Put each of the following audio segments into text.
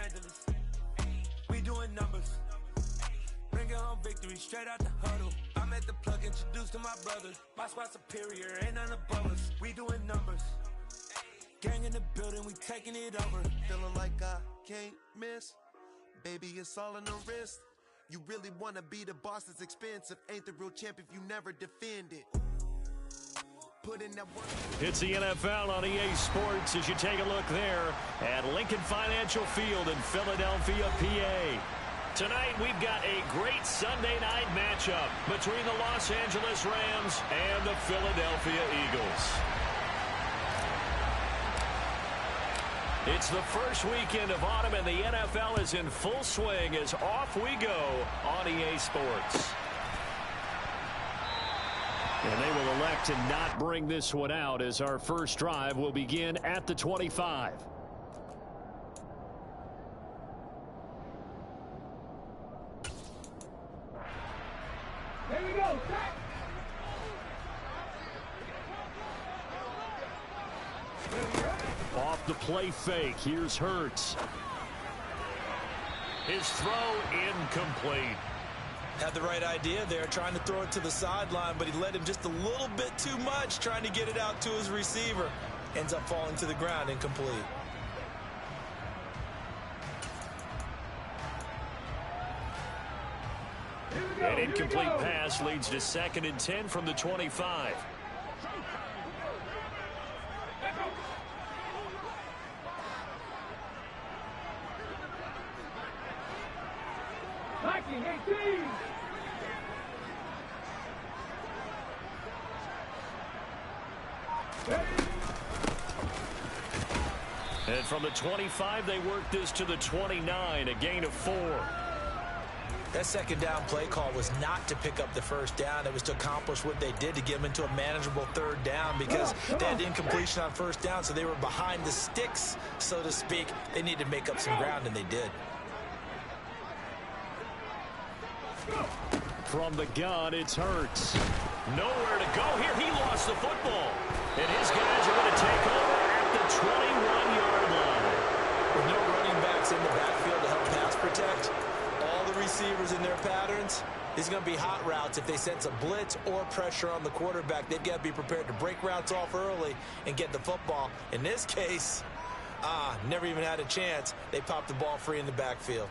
Angeles. We doing numbers. Bringing home victory straight out the huddle. I'm at the plug, introduced to my brothers. My squad superior, ain't none above us. We doing numbers. Gang in the building, we taking it over. Feeling like I can't miss. Baby, it's all in the wrist. You really wanna be the boss, it's expensive. Ain't the real champ if you never defend it. Put in that work. It's the NFL on EA Sports as you take a look there at Lincoln Financial Field in Philadelphia, PA. Tonight we've got a great Sunday night matchup between the Los Angeles Rams and the Philadelphia Eagles. It's the first weekend of autumn and the NFL is in full swing as off we go on EA Sports. And they will elect to not bring this one out as our first drive will begin at the 25. Here we go. Off the play fake, here's Hurts. His throw incomplete. Had the right idea there, trying to throw it to the sideline, but he led him just a little bit too much, trying to get it out to his receiver. Ends up falling to the ground, incomplete. An incomplete pass leads to 2nd and 10 from the 25. And from the 25, they work this to the 29, a gain of 4. That second down play call was not to pick up the first down. It was to accomplish what they did to get them into a manageable 3rd down because they had incompletion on 1st down, so they were behind the sticks, so to speak. They needed to make up some ground, and they did. From the gun, it's Hurts. Nowhere to go here. He lost the football. And his guys are going to take over at the 21-yard line. With no running backs in the backfield to help pass protect, all the receivers in their patterns, these are going to be hot routes. If they sense a blitz or pressure on the quarterback, they've got to be prepared to break routes off early and get the football. In this case, never even had a chance. They popped the ball free in the backfield.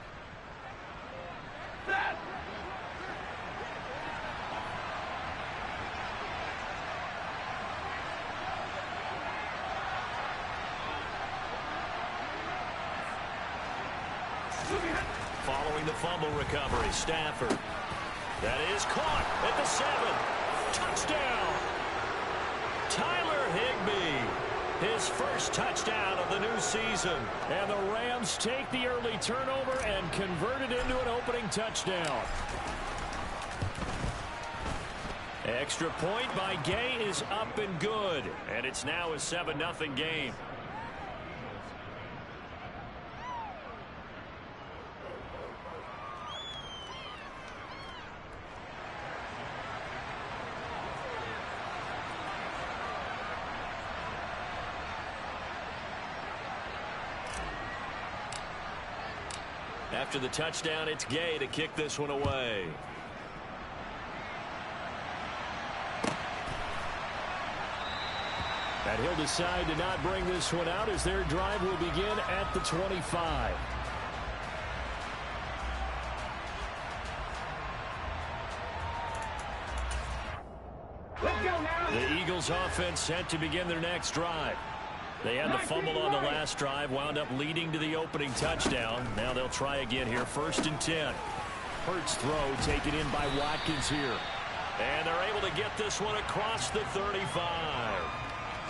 Following the fumble recovery, Stafford. That is caught at the 7. Touchdown! Tyler Higbee. His first touchdown of the new season. And the Rams take the early turnover and convert it into an opening touchdown. Extra point by Gay is up and good. And it's now a 7-0 game. After the touchdown, it's Gay to kick this one away. And he'll decide to not bring this one out as their drive will begin at the 25. The Eagles offense set to begin their next drive. They had the fumble on the last drive, wound up leading to the opening touchdown. Now they'll try again here, 1st and 10. Hurts throw taken in by Watkins here. And they're able to get this one across the 35.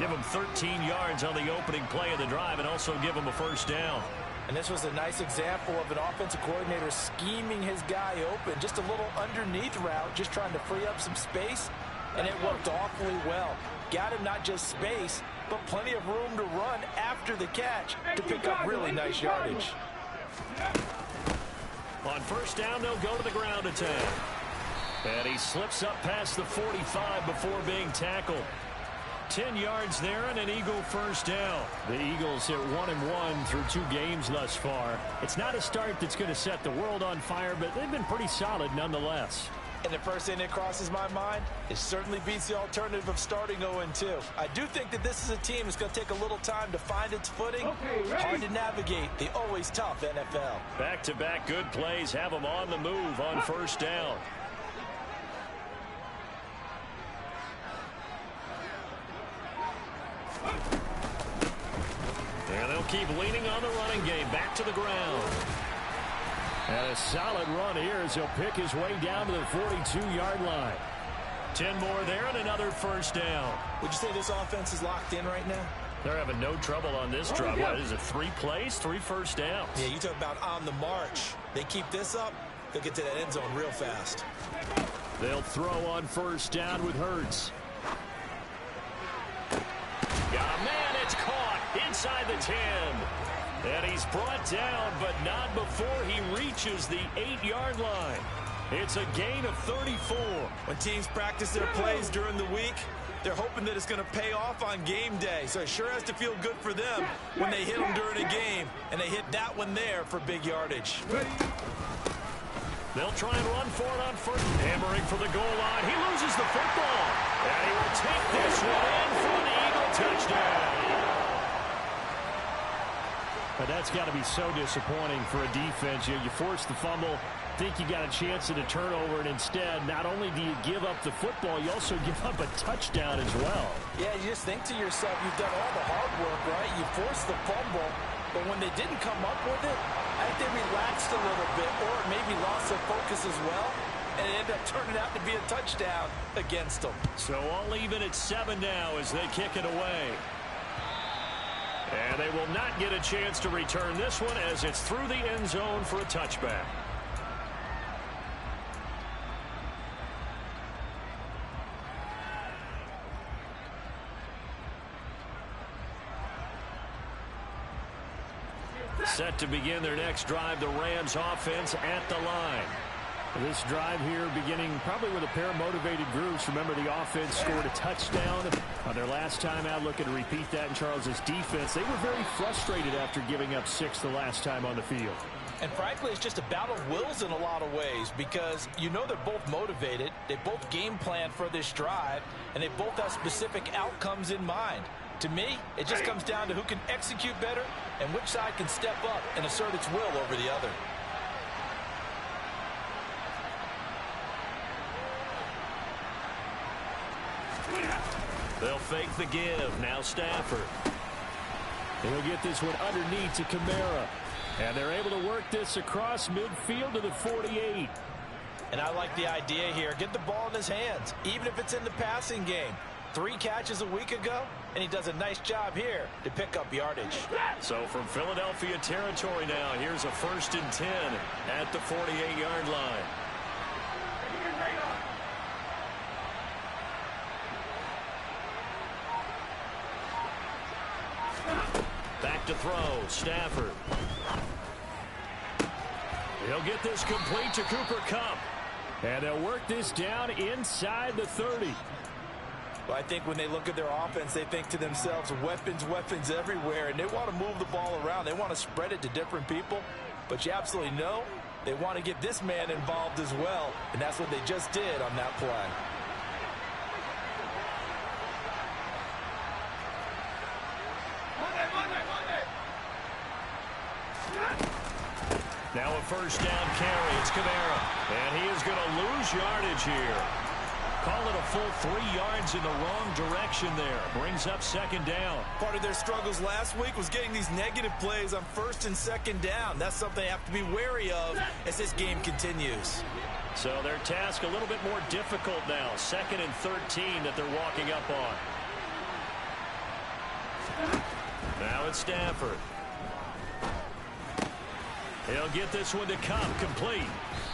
Give them 13 yards on the opening play of the drive and also give them a 1st down. And this was a nice example of an offensive coordinator scheming his guy open. Just a little underneath route, just trying to free up some space. And it worked awfully well. Got him not just space, but plenty of room to run after the catch to pick up really nice yardage. On 1st down, they'll go to the ground attack. And he slips up past the 45 before being tackled. 10 yards there and an Eagle first down. The Eagles hit 1-1 through 2 games thus far. It's not a start that's going to set the world on fire, but they've been pretty solid nonetheless. And the first thing that crosses my mind, it certainly beats the alternative of starting 0-2. I do think that this is a team that's going to take a little time to find its footing. Hard to navigate the always tough NFL. Back-to-back good plays have them on the move on first down. And they'll keep leaning on the running game. Back to the ground. And a solid run here as he'll pick his way down to the 42-yard line. 10 more there and another first down. Would you say this offense is locked in right now? They're having no trouble on this drive. What is it, 3 plays, 3 first downs? Yeah, you talk about on the march. They keep this up, they'll get to that end zone real fast. They'll throw on first down with Hurts. Got a man, it's caught inside the 10. And he's brought down, but not before he reaches the 8-yard line. It's a gain of 34. When teams practice their plays during the week, they're hoping that it's going to pay off on game day. So it sure has to feel good for them when they hit them during a game, and they hit that one there for big yardage. They'll try and run for it on first. Hammering for the goal line. He loses the football. And he will take this one in for the Eagle touchdown. But that's got to be so disappointing for a defense. You force the fumble, think you got a chance at a turnover, and instead, not only do you give up the football, you also give up a touchdown as well. Yeah, you just think to yourself, you've done all the hard work, right? You forced the fumble, but when they didn't come up with it, I think they relaxed a little bit, or maybe lost their focus as well, and it ended up turning out to be a touchdown against them. So I'll leave it at 7 now as they kick it away. And they will not get a chance to return this one as it's through the end zone for a touchback. Set to begin their next drive, the Rams offense at the line. This drive here beginning probably with a pair of motivated groups. Remember, the offense scored a touchdown on their last time out. Looking to repeat that in Charles's defense. They were very frustrated after giving up 6 the last time on the field. And frankly, it's just a battle of wills in a lot of ways because you know they're both motivated. They both game plan for this drive, and they both have specific outcomes in mind. To me, it just comes down to who can execute better and which side can step up and assert its will over the other. They'll fake the give. Now Stafford. He'll get this one underneath to Kamara. And they're able to work this across midfield to the 48. And I like the idea here. Get the ball in his hands, even if it's in the passing game. 3 catches a week ago, and he does a nice job here to pick up yardage. So from Philadelphia territory now, here's a 1st and 10 at the 48-yard line. Back to throw, Stafford. He'll get this complete to Cooper Kupp. And they'll work this down inside the 30. Well, I think when they look at their offense, they think to themselves, weapons, weapons everywhere, and they want to move the ball around. They want to spread it to different people, but you absolutely know they want to get this man involved as well, and that's what they just did on that play. Now a 1st down carry. It's Kamara. And he is going to lose yardage here. Call it a full 3 yards in the wrong direction there. Brings up 2nd down. Part of their struggles last week was getting these negative plays on 1st and 2nd down. That's something they have to be wary of as this game continues. So their task a little bit more difficult now. 2nd and 13 that they're walking up on. Now it's Stafford. He'll get this one to Kupp complete.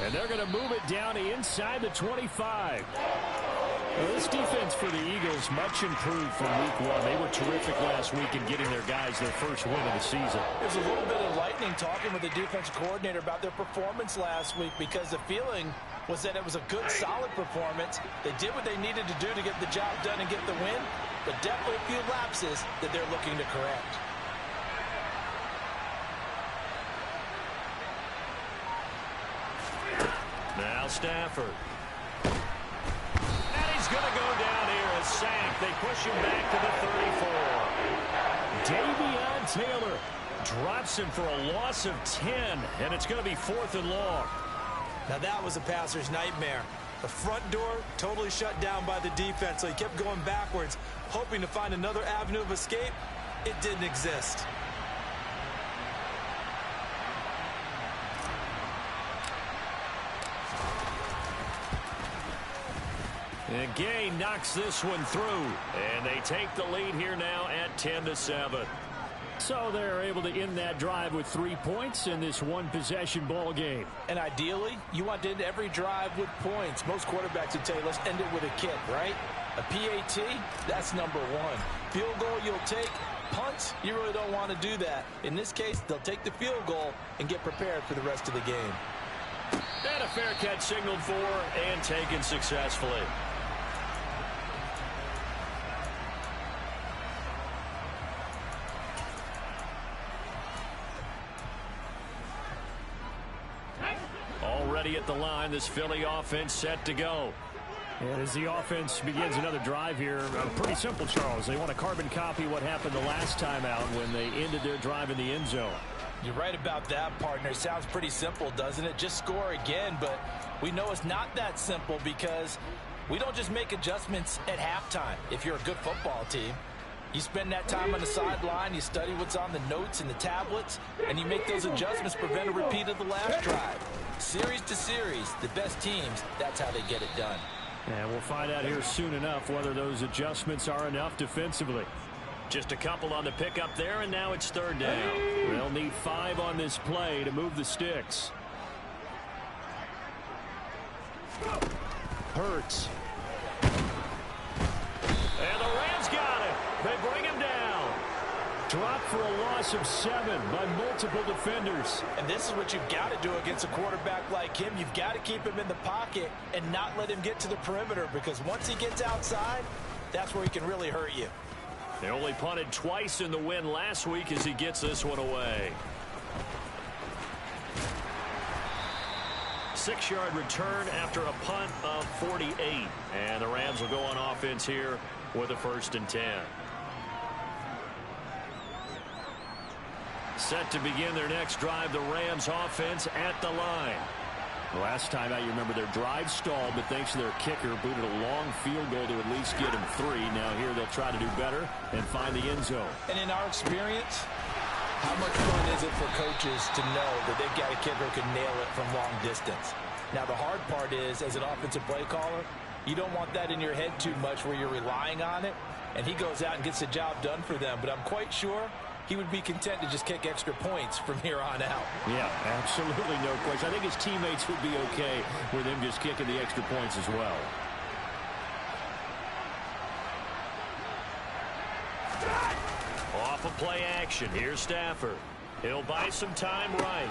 And they're going to move it down inside the 25. Well, this defense for the Eagles much improved from week 1. They were terrific last week in getting their guys their first win of the season. There's a little bit of lightning talking with the defensive coordinator about their performance last week because the feeling was that it was a good, solid performance. They did what they needed to do to get the job done and get the win. but definitely a few lapses that they're looking to correct. Now Stafford. And he's going to go down here, a sack. They push him back to the 34. Davion Taylor drops him for a loss of 10, and it's going to be 4th and long. Now that was a passer's nightmare. The front door totally shut down by the defense, so he kept going backwards, hoping to find another avenue of escape. It didn't exist. And Gay knocks this one through, and they take the lead here now at 10-7. So they're able to end that drive with 3 points in this one-possession ball game. And ideally, you want to end every drive with points. Most quarterbacks would tell you, let's end it with a kick, right? A PAT, that's number 1. Field goal, you'll take. Punts, you really don't want to do that. In this case, they'll take the field goal and get prepared for the rest of the game. And a fair catch signaled for and taken successfully. Already at the line, this Philly offense set to go. And as the offense begins another drive here, pretty simple, Charles. They want to carbon copy what happened the last time out when they ended their drive in the end zone. You're right about that, partner. Sounds pretty simple, doesn't it? Just score again, but we know it's not that simple because we don't just make adjustments at halftime. If you're a good football team, you spend that time on the sideline, you study what's on the notes and the tablets, and you make those adjustments, prevent a repeat of the last drive. Series to series, the best teams, that's how they get it done. And we'll find out here soon enough whether those adjustments are enough defensively. Just a couple on the pickup there, and now it's 3rd down. They'll need 5 on this play to move the sticks. Hurts. And the Rams got it. They bring him down. Dropped for a loss of 7 by multiple defenders. And this is what you've got to do against a quarterback like him. You've got to keep him in the pocket and not let him get to the perimeter, because once he gets outside, that's where he can really hurt you. They only punted twice in the win last week as he gets this one away. 6-yard return after a punt of 48. And the Rams will go on offense here with a 1st and 10. Set to begin their next drive, the Rams offense at the line. Last time out, you remember their drive stalled, but thanks to their kicker, booted a long field goal to at least get them 3. Now here they'll try to do better and find the end zone. And in our experience, how much fun is it for coaches to know that they've got a kicker who can nail it from long distance? Now the hard part is, as an offensive play caller, you don't want that in your head too much where you're relying on it, and he goes out and gets the job done for them. But I'm quite sure he would be content to just kick extra points from here on out. Yeah, absolutely no question. I think his teammates would be okay with him just kicking the extra points as well. Off of play action. Here's Stafford. He'll buy some time right.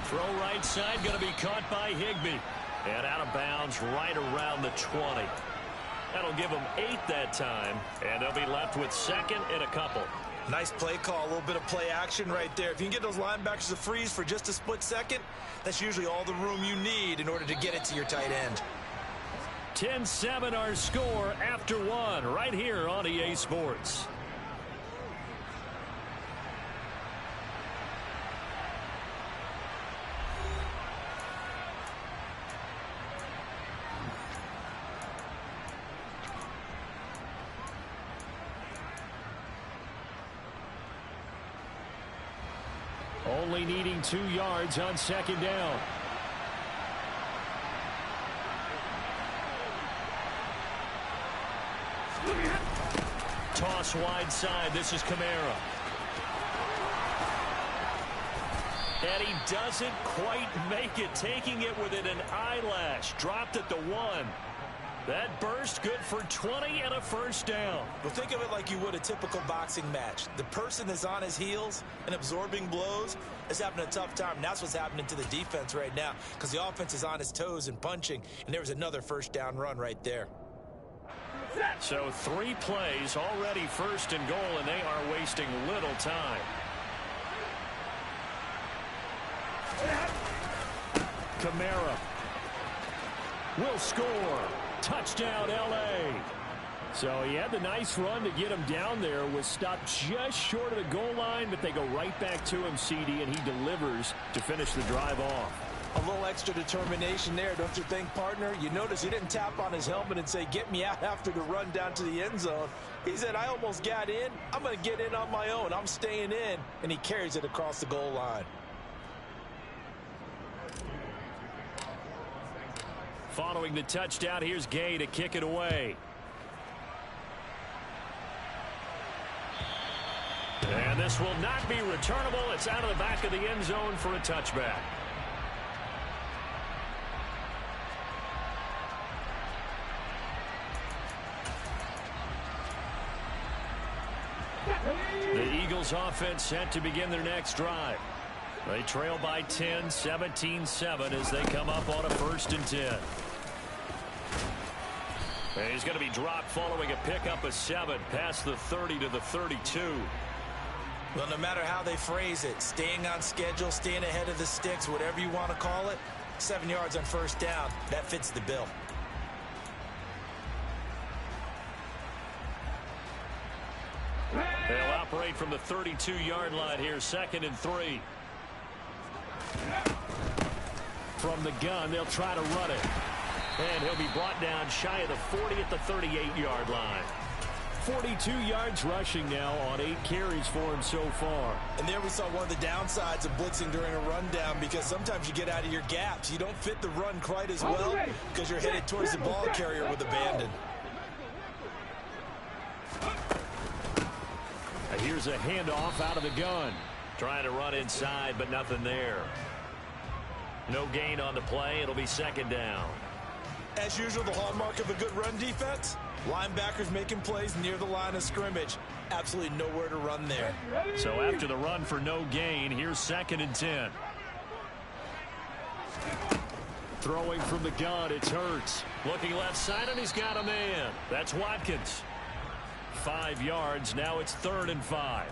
Throw right side, going to be caught by Higbee. And out of bounds right around the 20. That'll give them 8 that time. And they'll be left with 2nd and a couple. Nice play call, a little bit of play action right there. If you can get those linebackers to freeze for just a split second, that's usually all the room you need in order to get it to your tight end. 10-7 our score after 1 right here on EA Sports. Only needing 2 yards on 2nd down. Toss wide side. This is Kamara. And he doesn't quite make it, taking it within an eyelash. Dropped at the 1. That burst good for 20 and a 1st down. Well, think of it like you would a typical boxing match. The person that's on his heels and absorbing blows is having a tough time. And that's what's happening to the defense right now, because the offense is on his toes and punching, and there was another 1st down run right there. So 3 plays already first and goal, and they are wasting little time. Kamara will score. Touchdown, L.A. So he had the nice run to get him down there, was stopped just short of the goal line, but they go right back to him, CD, and he delivers to finish the drive off. A little extra determination there, don't you think, partner? You notice he didn't tap on his helmet and say, get me out after the run down to the end zone. He said, I almost got in. I'm going to get in on my own. I'm staying in. And he carries it across the goal line. Following the touchdown, here's Gay to kick it away. And this will not be returnable. It's out of the back of the end zone for a touchback. The Eagles offense set to begin their next drive. They trail by 10, 17-7 as they come up on a 1st and 10. And he's going to be dropped following a pickup of 7 past the 30 to the 32. Well, no matter how they phrase it, staying on schedule, staying ahead of the sticks, whatever you want to call it, 7 yards on 1st down, that fits the bill. They'll operate from the 32-yard line here, 2nd and 3. From the gun, they'll try to run it. And he'll be brought down shy of the 40 at the 38-yard line. 42 yards rushing now on 8 carries for him so far. And there we saw one of the downsides of blitzing during a rundown, because sometimes you get out of your gaps. You don't fit the run quite as well because you're headed towards the ball carrier with abandon. Here's a handoff out of the gun. Trying to run inside, but nothing there. No gain on the play. It'll be 2nd down. As usual, the hallmark of a good run defense, linebackers making plays near the line of scrimmage. Absolutely nowhere to run there. So after the run for no gain, here's 2nd and 10. Throwing from the gun, it's Hurts. Looking left side, and he's got a man. That's Watkins. 5 yards. Now it's 3rd and 5.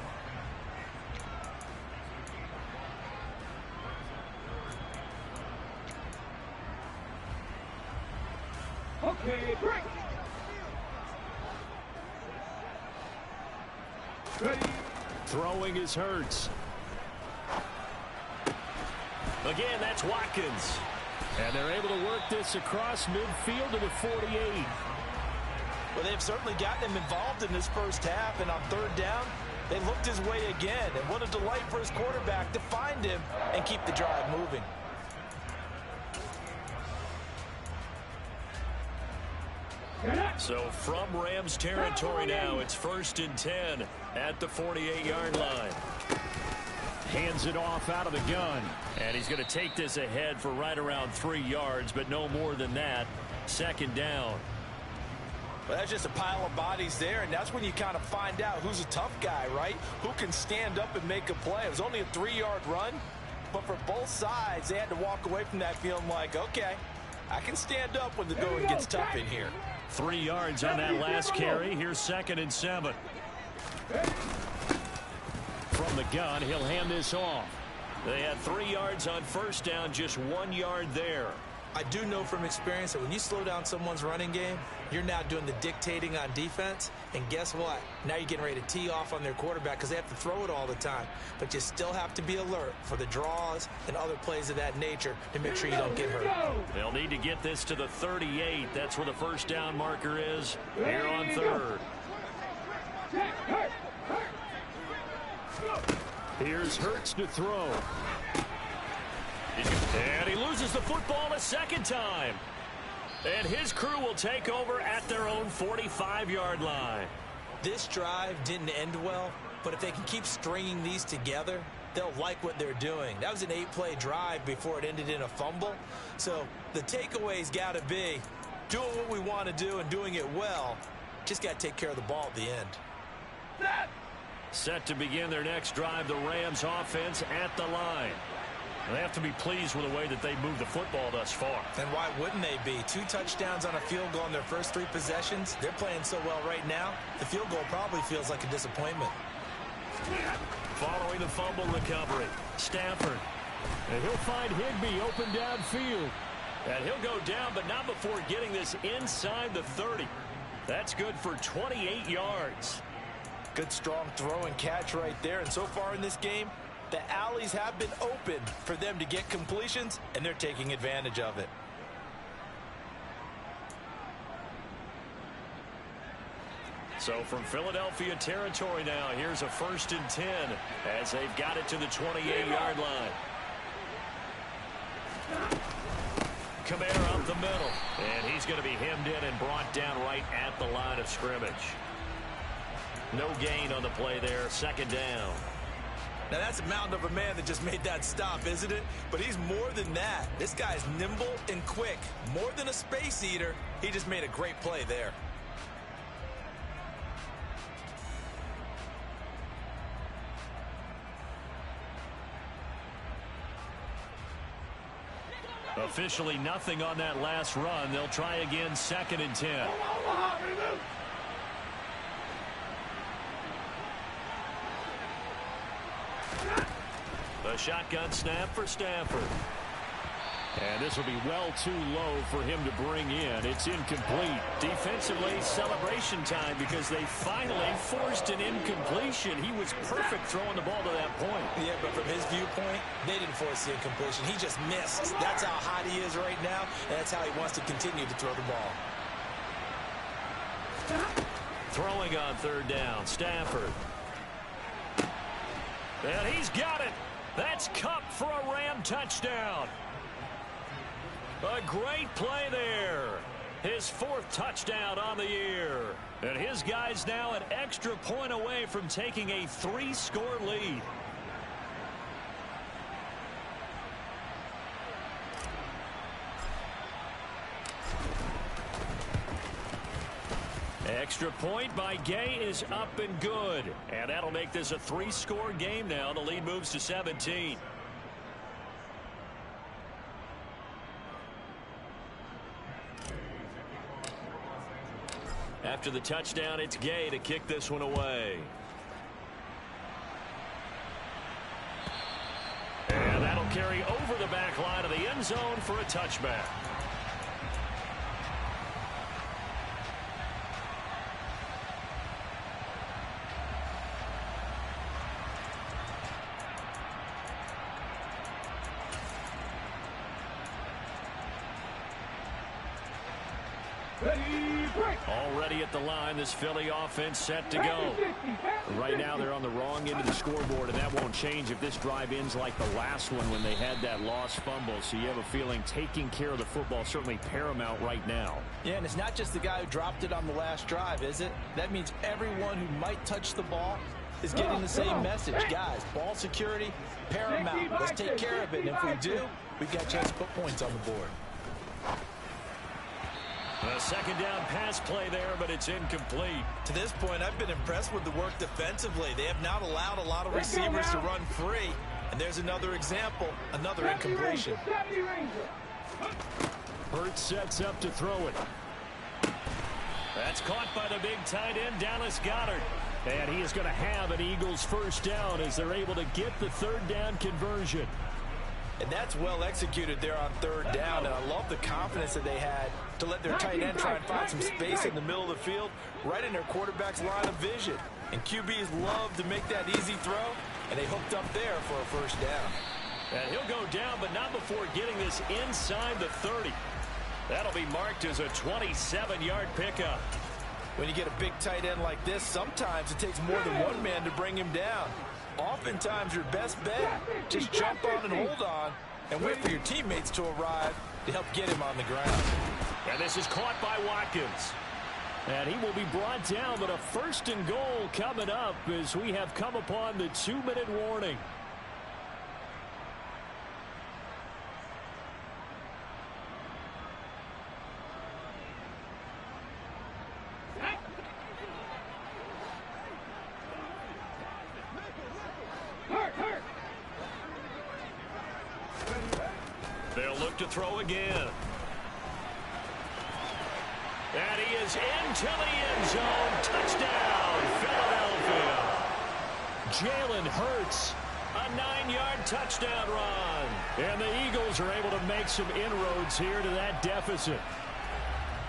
Okay, break. Ready. Throwing is Hurts. Again, that's Watkins. And they're able to work this across midfield to the 48. Well, they've certainly gotten him involved in this first half, and on 3rd down, they looked his way again. And what a delight for his quarterback to find him and keep the drive moving. So from Rams territory now, it's 1st and 10 at the 48-yard line. Hands it off out of the gun. And he's going to take this ahead for right around 3 yards, but no more than that. 2nd down. Well, that's just a pile of bodies there, and that's when you kind of find out who's a tough guy, right? Who can stand up and make a play. It was only a 3-yard run, but for both sides, they had to walk away from that feeling like, okay, I can stand up when the going gets tough in here. 3 yards on that last carry. Here's 2nd and 7. From the gun, he'll hand this off. They had 3 yards on 1st down, just 1 yard there. I do know from experience that when you slow down someone's running game, you're now doing the dictating on defense. And guess what? Now you're getting ready to tee off on their quarterback because they have to throw it all the time. But you still have to be alert for the draws and other plays of that nature to make sure you don't get hurt. They'll need to get this to the 38. That's where the 1st down marker is here on 3rd. Here's Hurts to throw. And he loses the football a 2nd time. And his crew will take over at their own 45-yard line. This drive didn't end well, but if they can keep stringing these together, they'll like what they're doing. That was an 8-play drive before it ended in a fumble. So the takeaway's got to be doing what we want to do and doing it well. Just got to take care of the ball at the end. Set to begin their next drive, the Rams offense at the line. They have to be pleased with the way that they moved the football thus far. And why wouldn't they be? 2 touchdowns on a field goal in their first 3 possessions. They're playing so well right now, the field goal probably feels like a disappointment. Following the fumble recovery, Stafford. And he'll find Higbee open downfield. And he'll go down, but not before getting this inside the 30. That's good for 28 yards. Good, strong throw and catch right there. And so far in this game, the alleys have been open for them to get completions, and they're taking advantage of it. So from Philadelphia territory now, here's a 1st and 10 as they've got it to the 28-yard line. Kamara up the middle, and he's going to be hemmed in and brought down right at the line of scrimmage. No gain on the play there, 2nd down. Now that's a mountain of a man that just made that stop, isn't it? But he's more than that. This guy's nimble and quick. More than a space eater, he just made a great play there. Officially nothing on that last run. They'll try again, 2nd and 10. The shotgun snap for Stafford. And this will be well too low for him to bring in. It's incomplete. Defensively, celebration time because they finally forced an incompletion. He was perfect throwing the ball to that point. Yeah, but from his viewpoint, they didn't force the incompletion. He just missed. That's how hot he is right now, and that's how he wants to continue to throw the ball. Throwing on 3rd down, Stafford. And he's got it. That's Kupp for a Ram touchdown. A great play there. His 4th touchdown on the year. And his guys now an extra point away from taking a 3-score lead. Extra point by Gay is up and good. And that'll make this a 3-score game now. The lead moves to 17. After the touchdown, it's Gay to kick this one away. And that'll carry over the back line of the end zone for a touchback. Already at the line, this Philly offense set to go. Right now they're on the wrong end of the scoreboard, and that won't change if this drive ends like the last one when they had that lost fumble. So you have a feeling taking care of the football certainly paramount right now. Yeah, and it's not just the guy who dropped it on the last drive, is it? That means everyone who might touch the ball is getting the same message. Guys, ball security, paramount. Let's take care of it, and if we do, we've got a chance to put points on the board. A 2nd down pass play there, but it's incomplete. To this point, I've been impressed with the work defensively. They have not allowed a lot of receivers to run free. And there's another example, another incompletion. Hurts sets up to throw it. That's caught by the big tight end, Dallas Goedert. And he is going to have an Eagles 1st down as they're able to get the 3rd down conversion. And that's well executed there on 3rd down. And I love the confidence that they had to let their tight end try and find some space in the middle of the field, right in their quarterback's line of vision. And QBs love to make that easy throw, and they hooked up there for a 1st down. And he'll go down, but not before getting this inside the 30. That'll be marked as a 27-yard pickup. When you get a big tight end like this, sometimes it takes more than one man to bring him down. Oftentimes, your best bet, just jump on and hold on and wait for your teammates to arrive to help get him on the ground. And this is caught by Watkins. And he will be brought down, but a 1st and goal coming up as we have come upon the 2-minute warning. They'll look to throw again. And he is into the end zone. Touchdown, Philadelphia. Jalen Hurts, a 9-yard touchdown run. And the Eagles are able to make some inroads here to that deficit.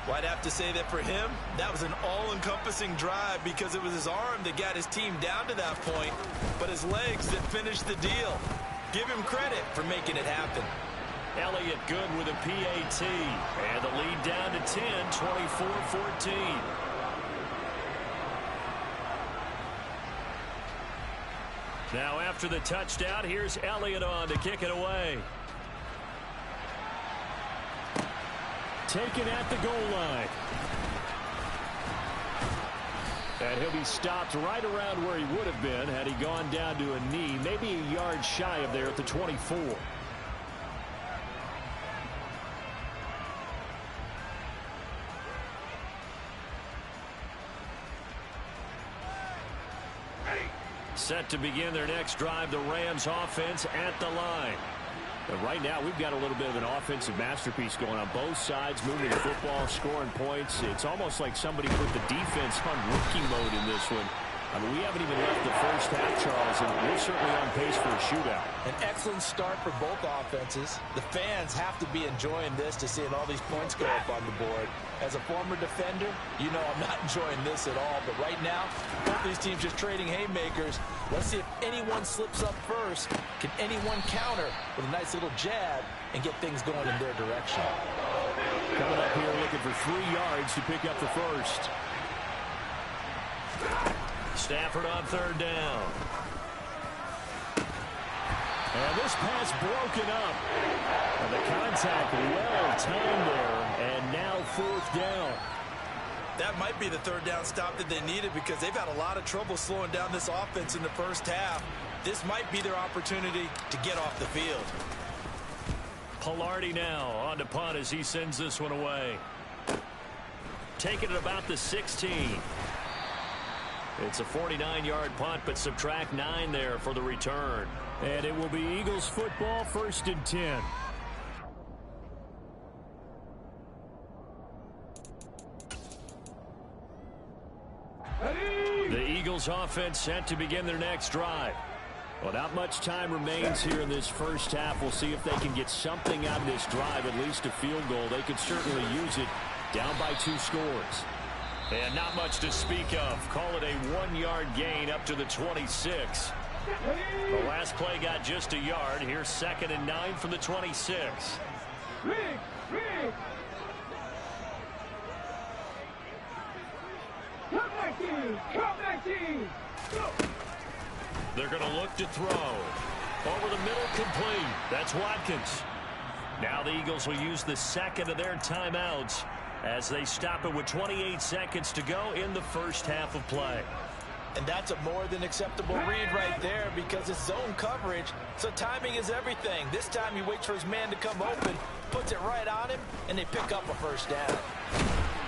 Well, I'd have to say that for him, that was an all-encompassing drive because it was his arm that got his team down to that point, but his legs that finished the deal. Give him credit for making it happen. Elliott good with a PAT. And the lead down to 10, 24-14. Now after the touchdown, here's Elliott on to kick it away. Taken at the goal line. And he'll be stopped right around where he would have been had he gone down to a knee, maybe a yard shy of there at the 24. Set to begin their next drive, the Rams offense at the line. But right now, we've got a little bit of an offensive masterpiece going on both sides, moving the football, scoring points. It's almost like somebody put the defense on rookie mode in this one. I mean, we haven't even left the first half, Charles, and we're certainly on pace for a shootout. An excellent start for both offenses. The fans have to be enjoying this to seeing all these points go up on the board. As a former defender, you know I'm not enjoying this at all. But right now, both these teams just trading haymakers. Let's see if anyone slips up first. Can anyone counter with a nice little jab and get things going in their direction? Coming up here looking for 3 yards to pick up the first. Stafford on third down. And this pass broken up. And the contact well timed there. And now 4th down. That might be the third down stop that they needed because they've had a lot of trouble slowing down this offense in the first half. This might be their opportunity to get off the field. Palardy now on to punt as he sends this one away. Taking it about the 16. It's a 49-yard punt, but subtract 9 there for the return. And it will be Eagles football, 1st and 10. The Eagles offense set to begin their next drive. Well, not much time remains here in this first half. We'll see if they can get something out of this drive, at least a field goal. They could certainly use it, down by 2 scores. And not much to speak of. Call it a 1-yard gain up to the 26. The last play got just a yard. Here's 2nd and 9 from the 26. They're going to look to throw. Over the middle, complete. That's Watkins. Now the Eagles will use the 2nd of their timeouts as they stop it with 28 seconds to go in the first half of play. And that's a more than acceptable read right there because it's zone coverage, so timing is everything. This time he waits for his man to come open, puts it right on him, and they pick up a first down.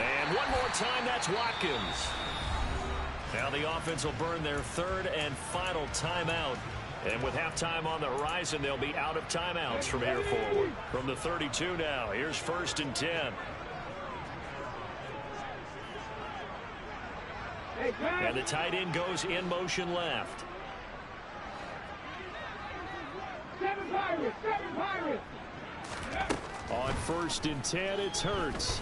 And one more time, that's Watkins. Now the offense will burn their 3rd and final timeout. And with halftime on the horizon, they'll be out of timeouts from here forward. From the 32 now, here's 1st and 10. And the tight end goes in motion left. 7 Pirates! On 1st and 10, it's Hurts.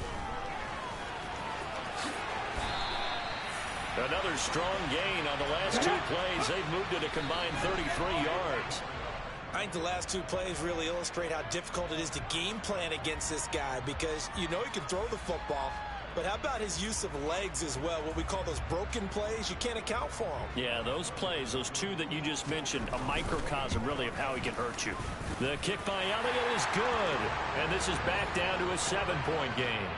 Another strong gain on the last 2 plays. They've moved it a combined 33 yards. I think the last 2 plays really illustrate how difficult it is to game plan against this guy because you know he can throw the football. But how about his use of legs as well? What we call those broken plays, you can't account for them. Yeah, those plays, those 2 that you just mentioned, a microcosm really of how he can hurt you. The kick by Elliott is good. And this is back down to a 7-point game.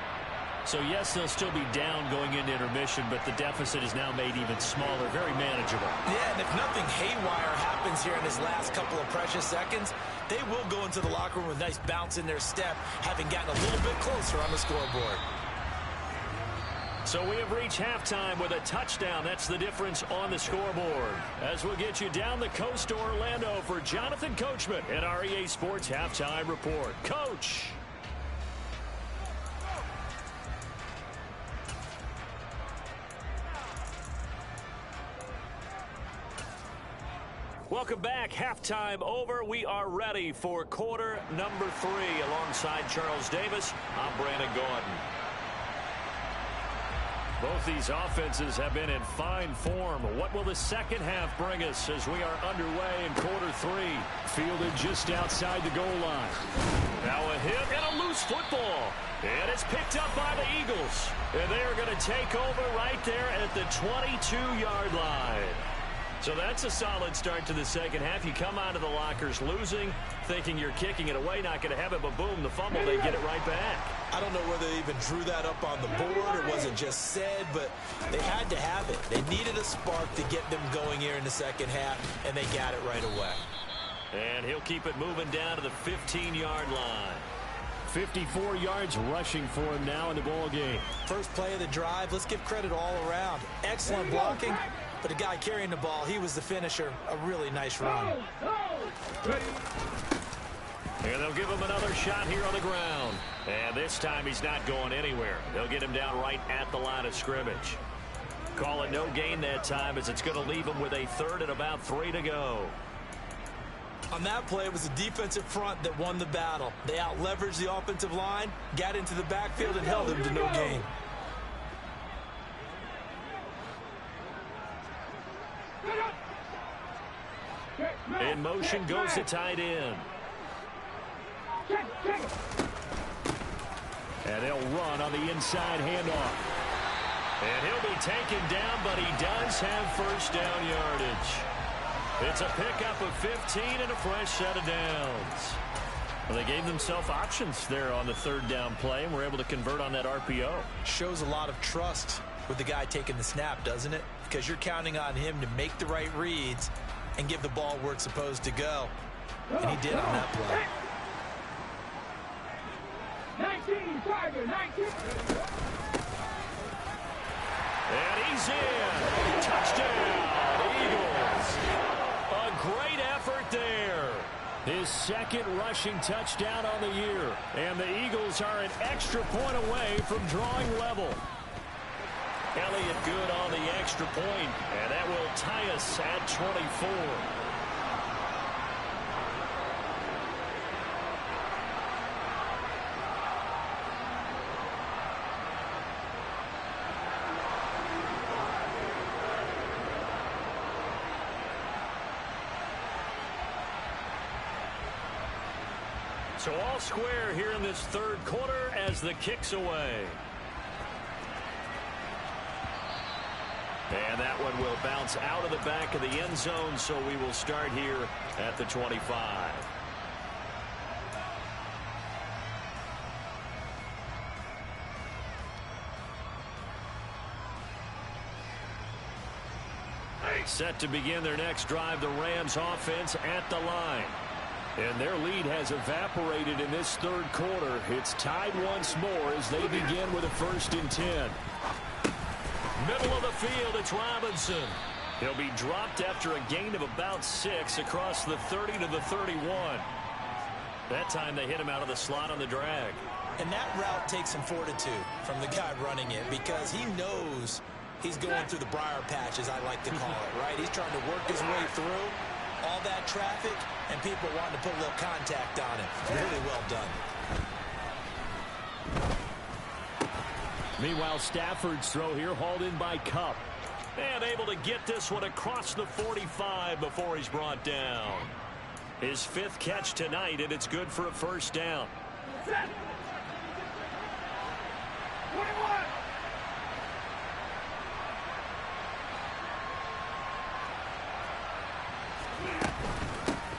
So, yes, they'll still be down going into intermission, but the deficit is now made even smaller, very manageable. Yeah, and if nothing haywire happens here in his last couple of precious seconds, they will go into the locker room with a nice bounce in their step, having gotten a little bit closer on the scoreboard. So we have reached halftime with a touchdown. That's the difference on the scoreboard. As we'll get you down the coast to Orlando for Jonathan Coachman at our EA Sports Halftime Report. Coach. Welcome back. Halftime over. We are ready for quarter number 3. Alongside Charles Davis, I'm Brandon Gordon. Both these offenses have been in fine form. What will the second half bring us as we are underway in quarter 3? Fielded just outside the goal line. Now a hit and a loose football. And it's picked up by the Eagles. And they are going to take over right there at the 22-yard line. So that's a solid start to the second half. You come out of the lockers losing, thinking you're kicking it away, not going to have it, but boom, the fumble, they get it right back. I don't know whether they even drew that up on the board or was it just said, but they had to have it. They needed a spark to get them going here in the second half, and they got it right away. And he'll keep it moving down to the 15-yard line. 54 yards rushing for him now in the ball game. First play of the drive, let's give credit all around. Excellent blocking. But the guy carrying the ball, he was the finisher. A really nice run. And they'll give him another shot here on the ground. And this time he's not going anywhere. They'll get him down right at the line of scrimmage. Call it no gain that time as it's going to leave him with a third and about 3 to go. On that play, it was the defensive front that won the battle. They out-leveraged the offensive line, got into the backfield, and held him to no gain. In motion goes the tight end. And they'll run on the inside handoff. And he'll be taken down, but he does have first down yardage. It's a pickup of 15 and a fresh set of downs. Well, they gave themselves options there on the third down play and were able to convert on that RPO. Shows a lot of trust with the guy taking the snap, doesn't it? Because you're counting on him to make the right reads and give the ball where it's supposed to go. And he did on that play. 19, Tiger, 19. And he's in. Touchdown, Eagles. A great effort there. His second rushing touchdown on the year. And the Eagles are an extra point away from drawing level. Elliott good on the extra point, and that will tie us at 24. So all square here in this third quarter as the kick's away. And that one will bounce out of the back of the end zone, so we will start here at the 25. Set to begin their next drive, the Rams offense at the line. And their lead has evaporated in this third quarter. It's tied once more as they begin with a 1st and 10. Middle of the field, it's Robinson. He'll be dropped after a gain of about 6 across the 30 to the 31. That time they hit him out of the slot on the drag. And that route takes some fortitude from the guy running it because he knows he's going through the briar patch, as I like to call it, right? He's trying to work his way through all that traffic, and people wanting to put a little contact on him. Really well done. Meanwhile, Stafford's throw here hauled in by Kupp. And able to get this one across the 45 before he's brought down. His 5th catch tonight, and it's good for a 1st down. Set. 21.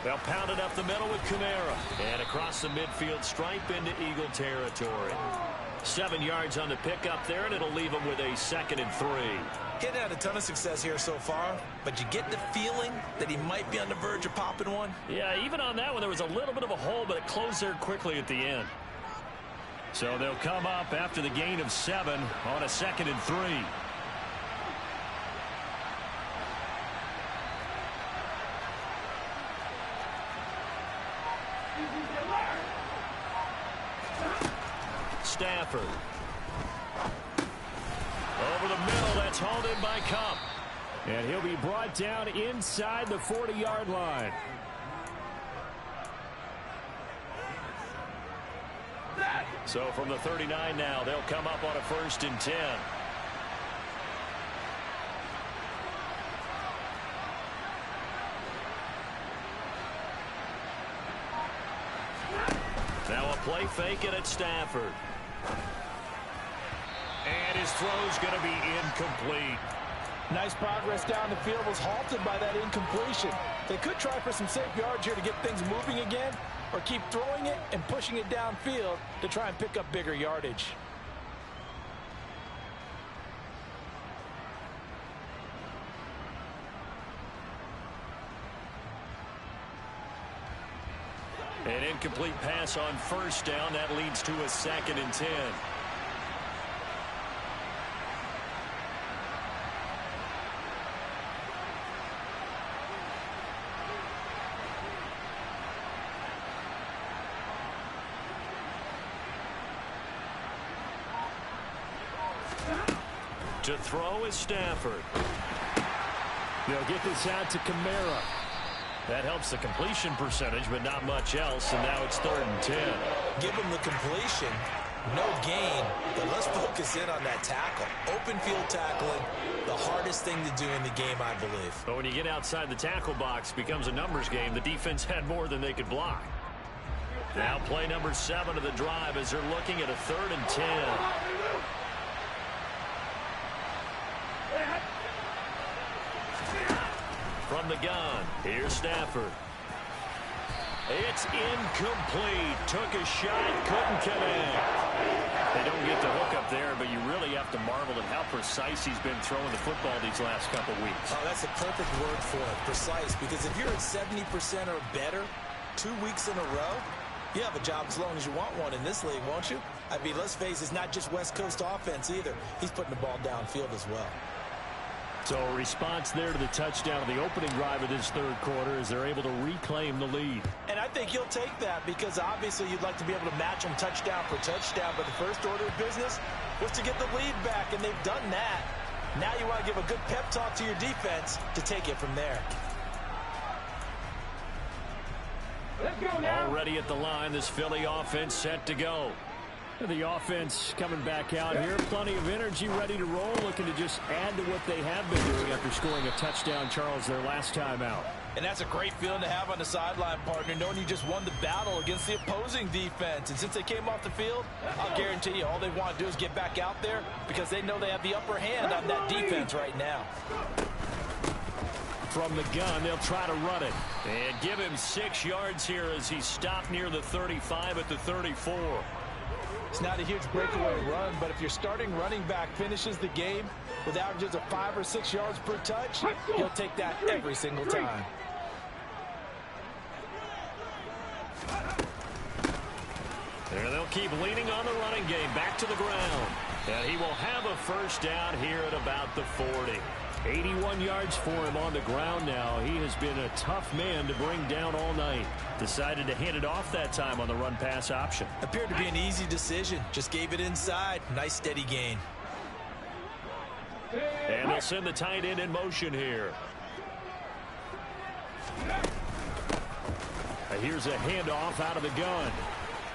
They'll pound it up the middle with Kamara. And across the midfield stripe into Eagle territory. 7 yards on the pickup there, and it'll leave them with a 2nd and 3. Getting had a ton of success here so far, but you get the feeling that he might be on the verge of popping one. Yeah, even on that one, there was a little bit of a hole, but it closed there quickly at the end. So they'll come up after the gain of 7 on a 2nd and 3. Stafford. Over the middle, that's hauled in by Kupp. And he'll be brought down inside the 40-yard line. So from the 39 now, they'll come up on a 1st and 10. Now a play fake it at Stafford. And his throw's going to be incomplete. Nice progress down the field, was halted by that incompletion. They could try for some safe yards here to get things moving again, or keep throwing it and pushing it downfield to try and pick up bigger yardage. An incomplete pass on 1st down. That leads to a 2nd and 10. To throw is Stafford. They'll get this out to Kamara. That helps the completion percentage, but not much else, and now it's 3rd and 10. Give him the completion, no gain, but let's focus in on that tackle. Open field tackling, the hardest thing to do in the game, I believe. But when you get outside the tackle box, it becomes a numbers game. The defense had more than they could block. Now play number 7 of the drive as they're looking at a 3rd and 10. From the gun, here's Stafford. It's incomplete. Took a shot, couldn't connect. They don't get the hook up there, but you really have to marvel at how precise he's been throwing the football these last couple weeks. Oh, that's the perfect word for it, precise, because if you're at 70% or better 2 weeks in a row, you have a job as long as you want one in this league, won't you? I mean, let's face it, it's not just West Coast offense either. He's putting the ball downfield as well. So a response there to the touchdown of the opening drive of this 3rd quarter as they're able to reclaim the lead. And I think he'll take that because obviously you'd like to be able to match him touchdown for touchdown, but the first order of business was to get the lead back, and they've done that. Now you want to give a good pep talk to your defense to take it from there. Let's go now. Already at the line, this Philly offense set to go. The offense coming back out here. Plenty of energy, ready to roll, looking to just add to what they have been doing after scoring a touchdown, Charles, their last time out. And that's a great feeling to have on the sideline, partner, knowing you just won the battle against the opposing defense. And since they came off the field, I'll guarantee you all they want to do is get back out there because they know they have the upper hand on that defense right now. From the gun, they'll try to run it. And give him 6 yards here as he stopped near the 35 at the 34. It's not a huge breakaway run, but if your starting running back finishes the game with averages of 5 or 6 yards per touch, he'll take that every single time. There they'll keep leaning on the running game back to the ground. And he will have a 1st down here at about the 40. 81 yards for him on the ground now. He has been a tough man to bring down all night. Decided to hand it off that time on the run-pass option. Appeared to be an easy decision. Just gave it inside. Nice steady gain. And they'll send the tight end in motion here. Here's a handoff out of the gun.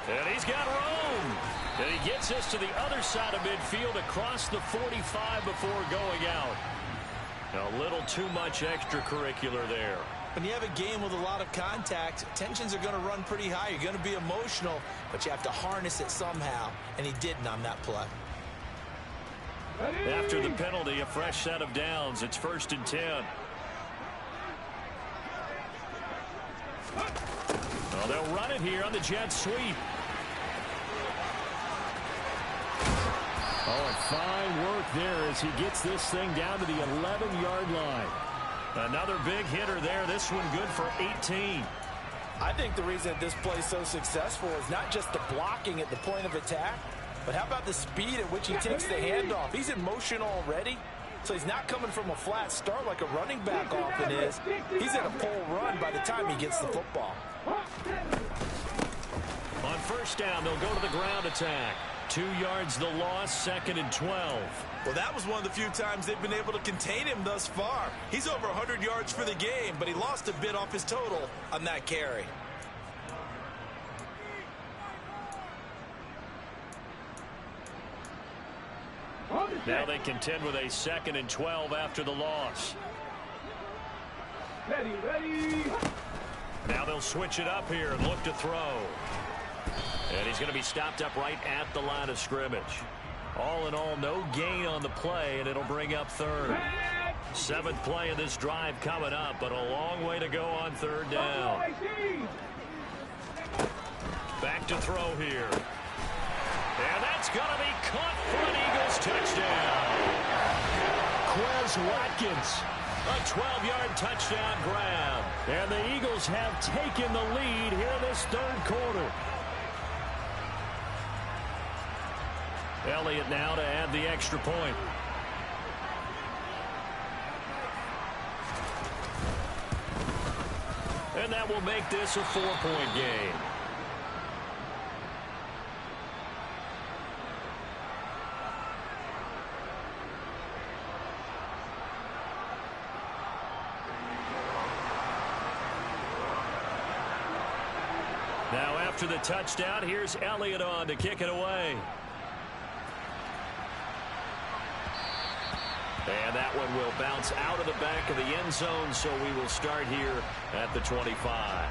And he's got room. And he gets us to the other side of midfield across the 45 before going out. A little too much extracurricular there. When you have a game with a lot of contact, tensions are going to run pretty high. You're going to be emotional, but you have to harness it somehow, and he didn't on that play. After the penalty, a fresh set of downs. It's 1st and 10. Well, they'll run it here on the jet sweep. Oh, and fine work there as he gets this thing down to the 11-yard line. Another big hitter there. This one good for 18. I think the reason that this play is so successful is not just the blocking at the point of attack, but how about the speed at which he takes the handoff? He's in motion already, so he's not coming from a flat start like a running back often is. He's in a pull run by the time he gets the football. On first down, they'll go to the ground attack. 2 yards the loss, 2nd and 12. Well, that was one of the few times they've been able to contain him thus far. He's over 100 yards for the game, but he lost a bit off his total on that carry. Now they contend with a 2nd and 12 after the loss. Ready. Now they'll switch it up here and look to throw. And he's going to be stopped up right at the line of scrimmage. All in all, no gain on the play, and it'll bring up 3rd. 7th play of this drive coming up, but a long way to go on 3rd down. Back to throw here. And that's going to be caught for an Eagles touchdown. Quez Watkins, a 12-yard touchdown grab. And the Eagles have taken the lead here in this 3rd quarter. Elliott now to add the extra point. And that will make this a 4-point game. Now after the touchdown, here's Elliott on to kick it away. And that one will bounce out of the back of the end zone, so we will start here at the 25.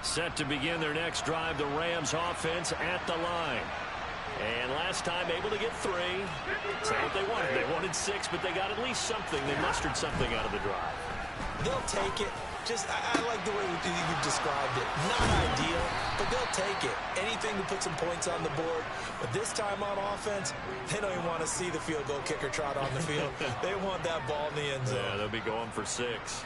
Set to begin their next drive, the Rams offense at the line. And last time able to get 3. That's not what they wanted. They wanted 6, but they got at least something. They mustered something out of the drive. They'll take it. I like the way you described it. Not ideal, but they'll take it. Anything to put some points on the board. But this time on offense, they don't even want to see the field goal kicker trot on the field. They want that ball in the end zone. Yeah, they'll be going for 6.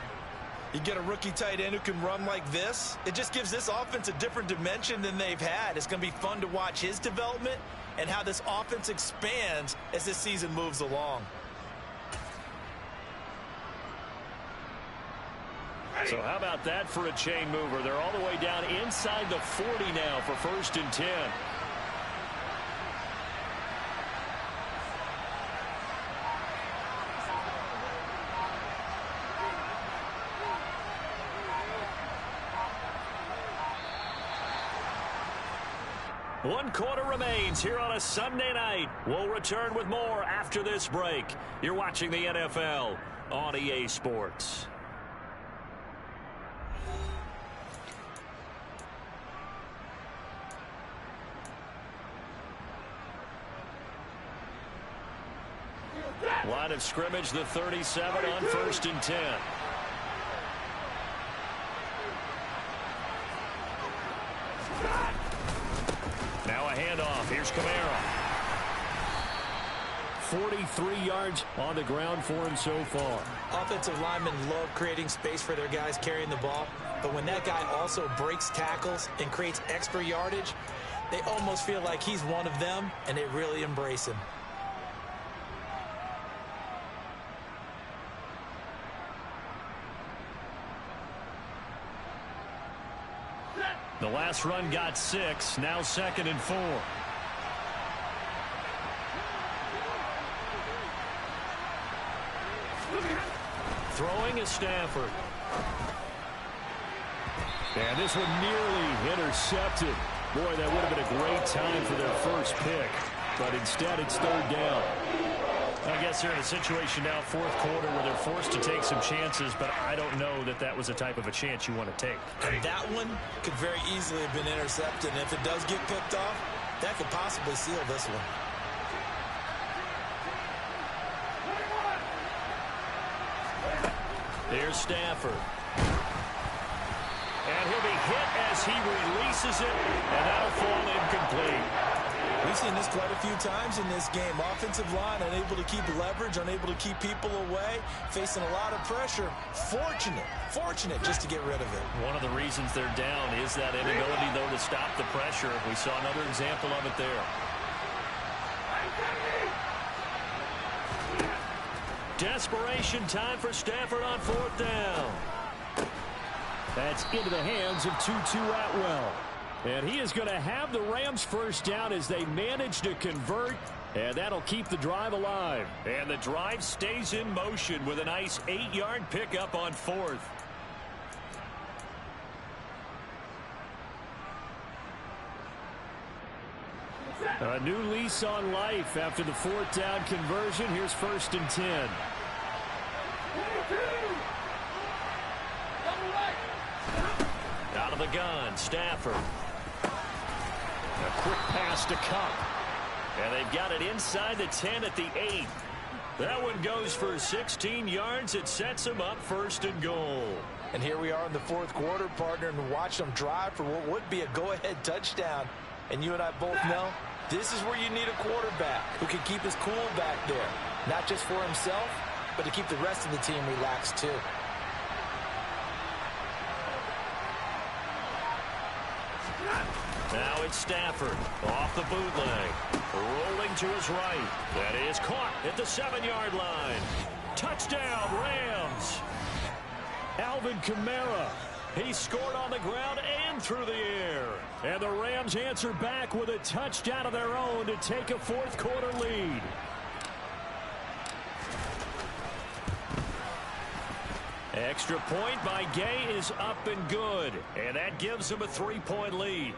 You get a rookie tight end who can run like this, it just gives this offense a different dimension than they've had. It's going to be fun to watch his development and how this offense expands as this season moves along. So how about that for a chain mover? They're all the way down inside the 40 now for 1st and 10. One quarter remains here on a Sunday night. We'll return with more after this break. You're watching the NFL on EA Sports. Line of scrimmage, the 37 on 1st and 10. Now a handoff. Here's Kamara. 43 yards on the ground for him so far. Offensive linemen love creating space for their guys carrying the ball, but when that guy also breaks tackles and creates extra yardage, they almost feel like he's one of them, and they really embrace him. The last run got 6. Now 2nd and 4. Throwing is Stafford. And this one nearly intercepted. Boy, that would have been a great time for their first pick. But instead, it's 3rd down. I guess they're in a situation now, 4th quarter, where they're forced to take some chances, but I don't know that that was the type of a chance you want to take. And that one could very easily have been intercepted, and if it does get picked off, that could possibly seal this one. Here's Stafford. And he'll be hit as he releases it, and that'll fall incomplete. We've seen this quite a few times in this game. Offensive line unable to keep leverage, unable to keep people away, facing a lot of pressure. Fortunate just to get rid of it. One of the reasons they're down is that inability, though, to stop the pressure. We saw another example of it there. Desperation time for Stafford on 4th down. That's into the hands of Tutu Atwell. And he is going to have the Rams first down as they manage to convert. And that'll keep the drive alive. And the drive stays in motion with a nice 8-yard pickup on 4th. A new lease on life after the 4th down conversion. Here's 1st and 10. Out of the gun, Stafford. A quick pass to Kupp. And they've got it inside the 10 at the 8. That one goes for 16 yards. It sets them up 1st and goal. And here we are in the 4th quarter, partner, and watch them drive for what would be a go-ahead touchdown. And you and I both know this is where you need a quarterback who can keep his cool back there. Not just for himself, but to keep the rest of the team relaxed too. Now it's Stafford off the bootleg. Rolling to his right. That is caught at the 7-yard line. Touchdown, Rams. Alvin Kamara. He scored on the ground and through the air. And the Rams answer back with a touchdown of their own to take a 4th quarter lead. Extra point by Gay is up and good. And that gives them a 3-point lead.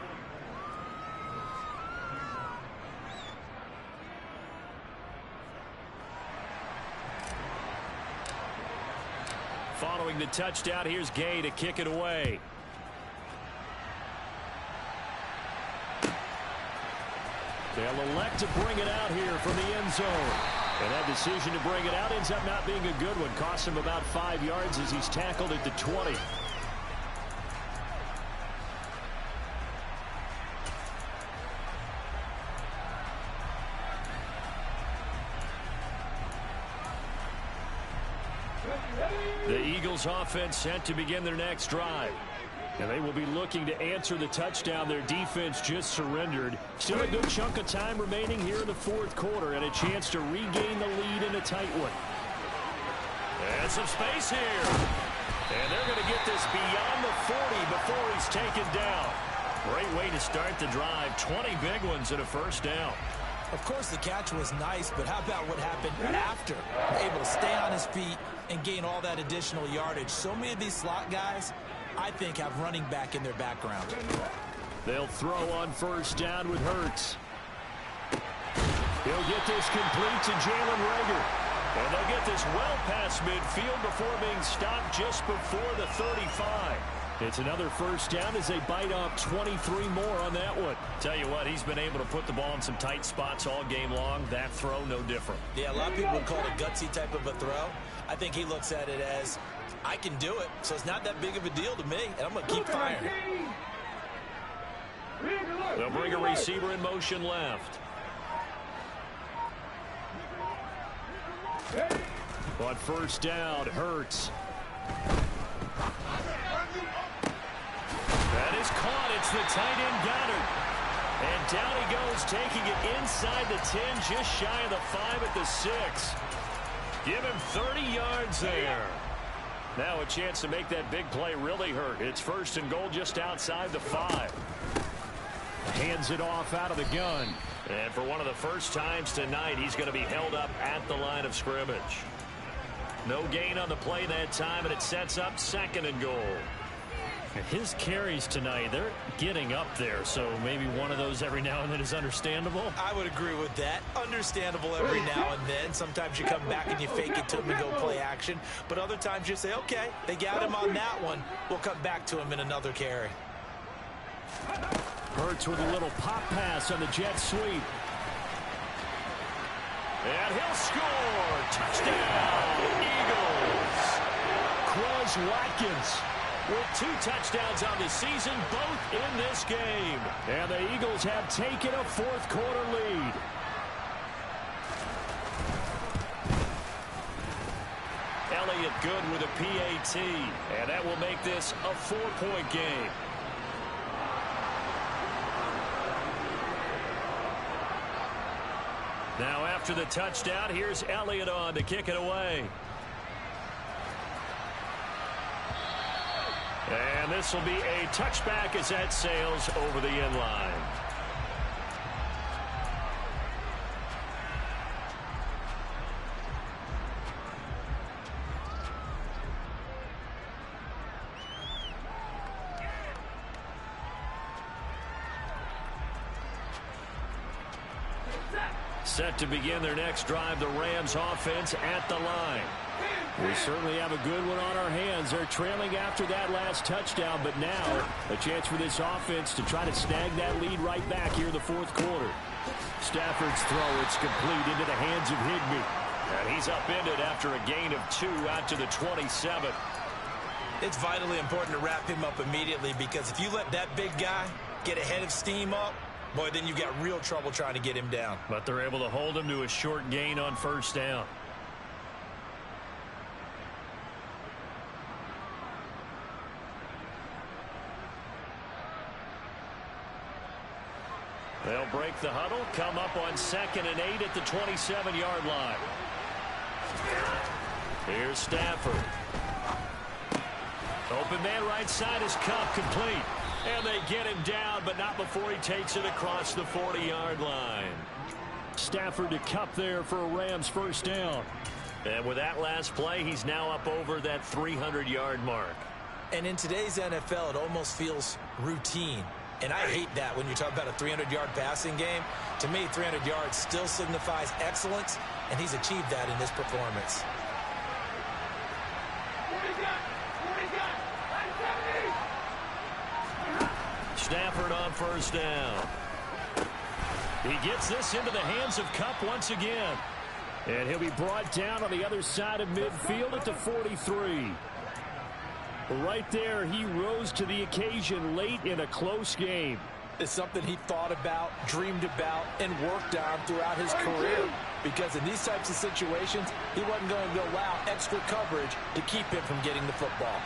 Following the touchdown, here's Gay to kick it away. They'll elect to bring it out here from the end zone. And that decision to bring it out ends up not being a good one. Costs him about 5 yards as he's tackled at the 20. The Eagles offense set to begin their next drive. And they will be looking to answer the touchdown their defense just surrendered. Still a good chunk of time remaining here in the 4th quarter and a chance to regain the lead in a tight one. And some space here. And they're going to get this beyond the 40 before he's taken down. Great way to start the drive. 20 big ones and a 1st down. Of course, the catch was nice, but how about what happened after? Able to stay on his feet and gain all that additional yardage. So many of these slot guys, I think, have running back in their background. They'll throw on 1st down with Hurts. He'll get this complete to Jalen Reagor. And they'll get this well past midfield before being stopped just before the 35. It's another 1st down as they bite off 23 more on that one. Tell you what, he's been able to put the ball in some tight spots all game long. That throw, no different. Yeah, a lot of people would call it a gutsy type of a throw. I think he looks at it as, I can do it, so it's not that big of a deal to me, and I'm going to keep firing. They'll bring a receiver in motion left. On 1st down, Hurts. That is caught. It's the tight end Goddard. And down he goes, taking it inside the 10, just shy of the 5 at the 6. Give him 30 yards there. Now a chance to make that big play really hurt. It's 1st and goal just outside the 5. Hands it off out of the gun. And for one of the first times tonight, he's going to be held up at the line of scrimmage. No gain on the play that time, and it sets up 2nd and goal. And his carries tonight, they're getting up there, so maybe one of those every now and then is understandable. I would agree with that. Understandable every now and then. Sometimes you come back and you fake it to him and go play action. But other times you say, okay, they got him on that one. We'll come back to him in another carry. Hurts with a little pop pass on the jet sweep. And he'll score. Touchdown, Eagles. Quez Watkins. with 2 touchdowns on the season, both in this game. And the Eagles have taken a fourth-quarter lead. Elliott good with a PAT, and that will make this a 4-point game. Now after the touchdown, here's Elliott on to kick it away. And this will be a touchback as that sails over the end line. Set to begin their next drive, the Rams offense at the line. We certainly have a good one on our hands. They're trailing after that last touchdown, but now a chance for this offense to try to snag that lead right back here in the fourth quarter. Stafford's throw, it's complete into the hands of Higbee. And he's upended after a gain of 2 out to the 27. It's vitally important to wrap him up immediately, because if you let that big guy get ahead of steam up, boy, then you've got real trouble trying to get him down. But they're able to hold him to a short gain on first down. They'll break the huddle, come up on 2nd and 8 at the 27-yard line. Here's Stafford. Open man right side is Kupp, complete. And they get him down, but not before he takes it across the 40-yard line. Stafford to Kupp there for a Rams first down. And with that last play, he's now up over that 300-yard mark. And in today's NFL, it almost feels routine. And I hate that when you talk about a 300-yard passing game. To me, 300 yards still signifies excellence, and he's achieved that in this performance. Stafford on first down. He gets this into the hands of Kupp once again. And he'll be brought down on the other side of midfield at the 43. Right there, he rose to the occasion late in a close game. It's something he thought about, dreamed about, and worked on throughout his career. Because in these types of situations, he wasn't going to allow extra coverage to keep him from getting the football.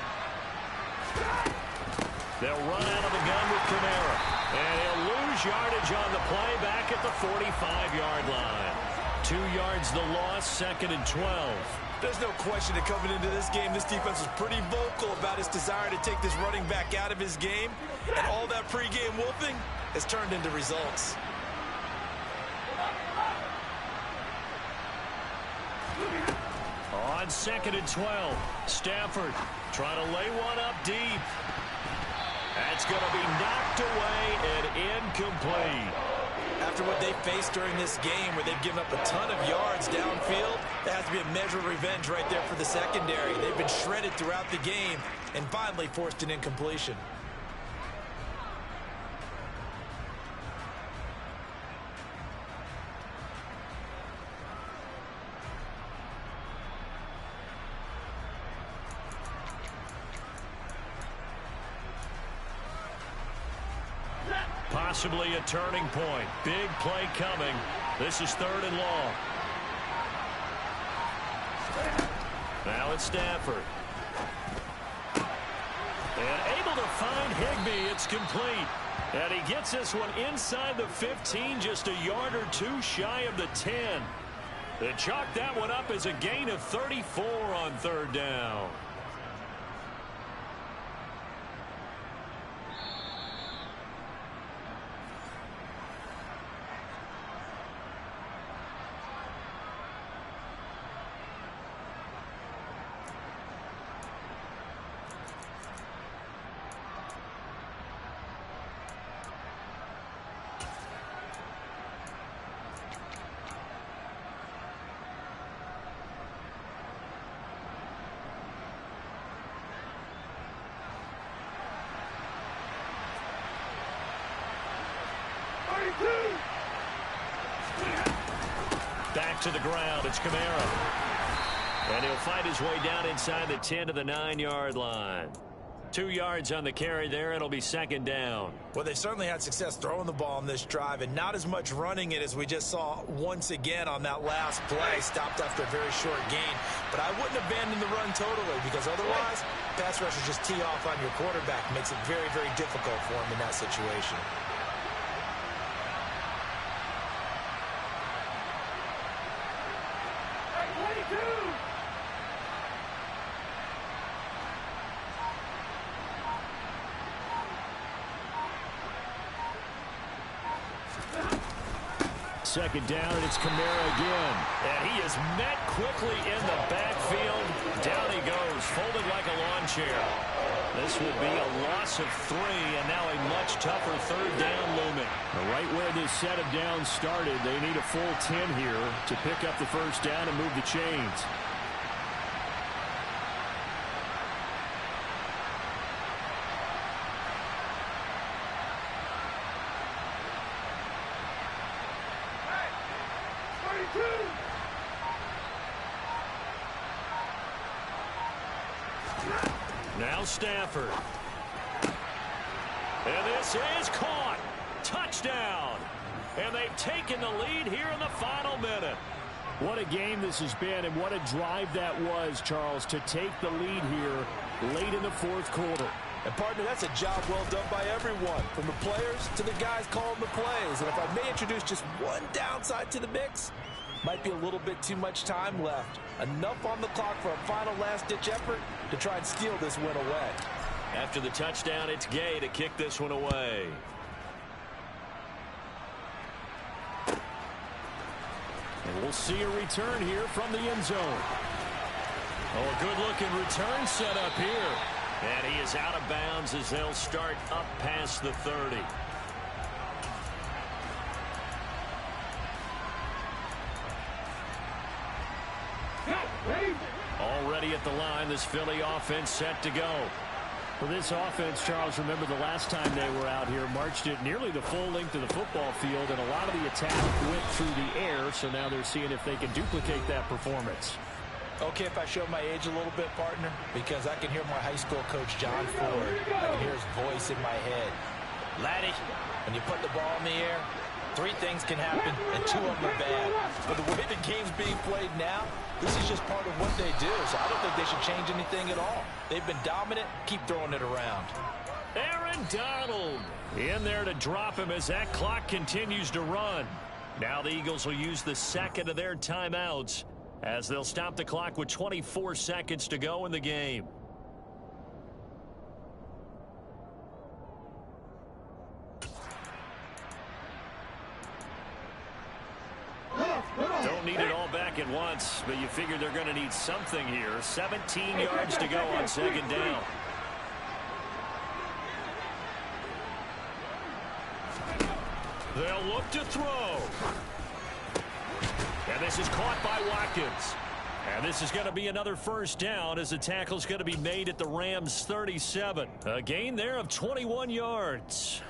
They'll run out of the gun with Kamara. And he'll lose yardage on the play back at the 45-yard line. 2 yards the loss, 2nd and 12. There's no question that coming into this game, this defense was pretty vocal about his desire to take this running back out of his game. And all that pregame wolfing has turned into results. On 2nd and 12, Stafford trying to lay one up deep. That's going to be knocked away and incomplete. After what they faced during this game, where they've given up a ton of yards downfield, that has to be a measure of revenge right there for the secondary. They've been shredded throughout the game and finally forced an incompletion. Possibly a turning point. Big play coming. This is 3rd and long. Now it's Stafford. And able to find Higbee. It's complete. And he gets this one inside the 15, just a yard or 2 shy of the 10. They chalk that one up as a gain of 34 on 3rd down. Back to the ground, it's Kamara. And he'll fight his way down inside the 10 to the 9-yard line. 2 yards on the carry there. It'll be second down. Well, they've certainly had success throwing the ball on this drive and not as much running it as we just saw once again on that last play. Stopped after a very short gain. But I wouldn't abandon the run totally because otherwise, pass rushers just tee off on your quarterback. Makes it very, very difficult for him in that situation. Second down, and it's Kamara again. And he is met quickly in the backfield. Down he goes, folded like a lawn chair. This will be a loss of 3, and now a much tougher third down looming. Right where this set of downs started, they need a full 10 here to pick up the first down and move the chains. Now Stafford. And this is caught. Touchdown. And they've taken the lead here in the final minute. What a game this has been, and what a drive that was, Charles, to take the lead here late in the fourth quarter. And, partner, that's a job well done by everyone, from the players to the guys calling the plays. And if I may introduce just one downside to the mix, might be a little bit too much time left. Enough on the clock for a final last-ditch effort to try and steal this win away. After the touchdown, it's Gay to kick this one away. And we'll see a return here from the end zone. Oh, a good-looking return set up here. And he is out of bounds as they'll start up past the 30. Already at the line, this Philly offense set to go. For this offense, Charles, remember the last time they were out here, marched it nearly the full length of the football field, and a lot of the attack went through the air, so now they're seeing if they can duplicate that performance. Okay, if I show my age a little bit, partner, because I can hear my high school coach, John Ford. I can hear his voice in my head. Laddie, when you put the ball in the air, 3 things can happen, and 2 of them are bad. But the way the game's being played now, this is just part of what they do, so I don't think they should change anything at all. They've been dominant. Keep throwing it around. Aaron Donald in there to drop him as that clock continues to run. Now the Eagles will use the second of their timeouts as they'll stop the clock with 24 seconds to go in the game. Don't need it all back at once, but you figure they're going to need something here. 17 yards to go on second down. They'll look to throw. And this is caught by Watkins. And this is going to be another first down as the tackle's going to be made at the Rams' 37. A gain there of 21 yards.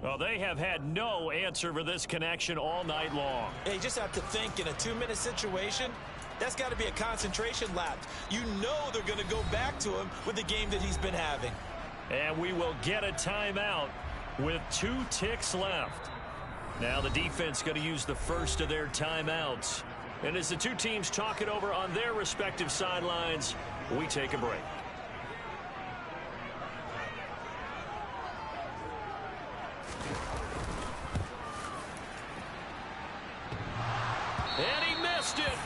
Well, they have had no answer for this connection all night long. Yeah, you just have to think in a 2-minute situation, that's got to be a concentration lapse. You know they're going to go back to him with the game that he's been having. And we will get a timeout with 2 ticks left. Now the defense going to use the first of their timeouts. And as the 2 teams talk it over on their respective sidelines, we take a break. And he missed it.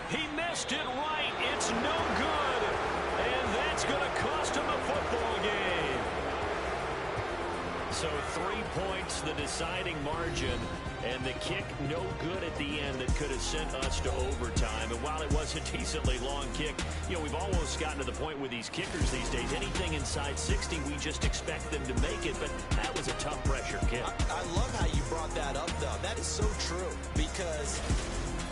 He missed it right. It's no good. And that's going to cost him a football game. So 3 points, the deciding margin. And the kick no good at the end that could have sent us to overtime. And while it was a decently long kick, you know, we've almost gotten to the point with these kickers these days. Anything inside 60, we just expect them to make it. But that was a tough pressure kick. I love how you brought that up, though. That is so true because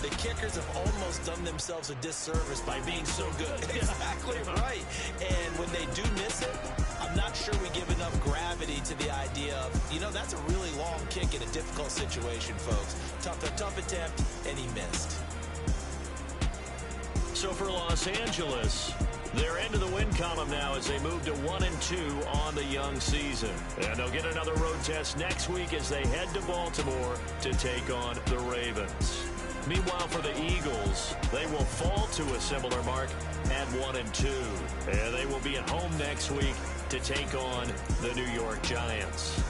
the kickers have almost done themselves a disservice by being so good. Exactly right. And when they do miss it, I'm not sure we give enough gravity to the idea of, you know, that's a really long kick in a difficult situation, folks. Tough attempt, and he missed. So for Los Angeles, They're into the win column now as they move to 1-2 on the young season. And they'll get another road test next week as they head to Baltimore to take on the Ravens. Meanwhile, for the Eagles, they will fall to a similar mark at 1-2. And they will be at home next week to take on the New York Giants.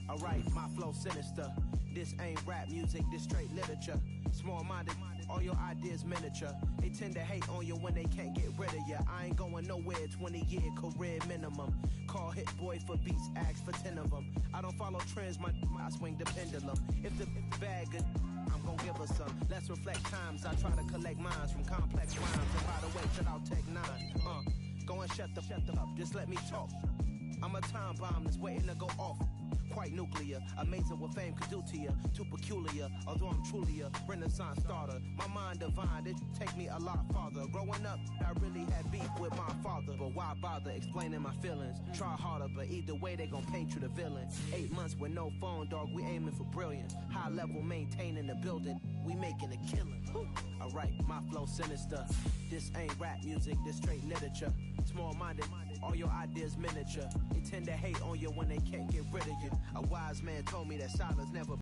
Alright, my flow sinister. This ain't rap music, this straight literature. Small-minded, all your ideas miniature. They tend to hate on you when they can't get rid of you. I ain't going nowhere, 20-year career minimum. Call Hit Boy for beats, ask for 10 of them. I don't follow trends, I swing the pendulum. If the bag good, I'm gonna give her some. Let's reflect times, I try to collect minds from complex rhymes. And by the way, check out Tech 9. Go and shut the up, just let me talk. I'm a time bomb that's waiting to go off. Quite nuclear, amazing what fame could do to you. Too peculiar, although I'm truly a Renaissance starter. My mind divine, it take me a lot farther. Growing up, I really had beef with my father. But why bother explaining my feelings? Try harder, but either way they gon' paint you the villain. 8 months with no phone, dog, we aiming for brilliance. High level maintaining the building, we making a killing. Alright, my flow sinister. This ain't rap music, this straight literature. Small-minded, all your ideas miniature. They tend to hate on you when they can't get rid of you. A wise man told me that silence never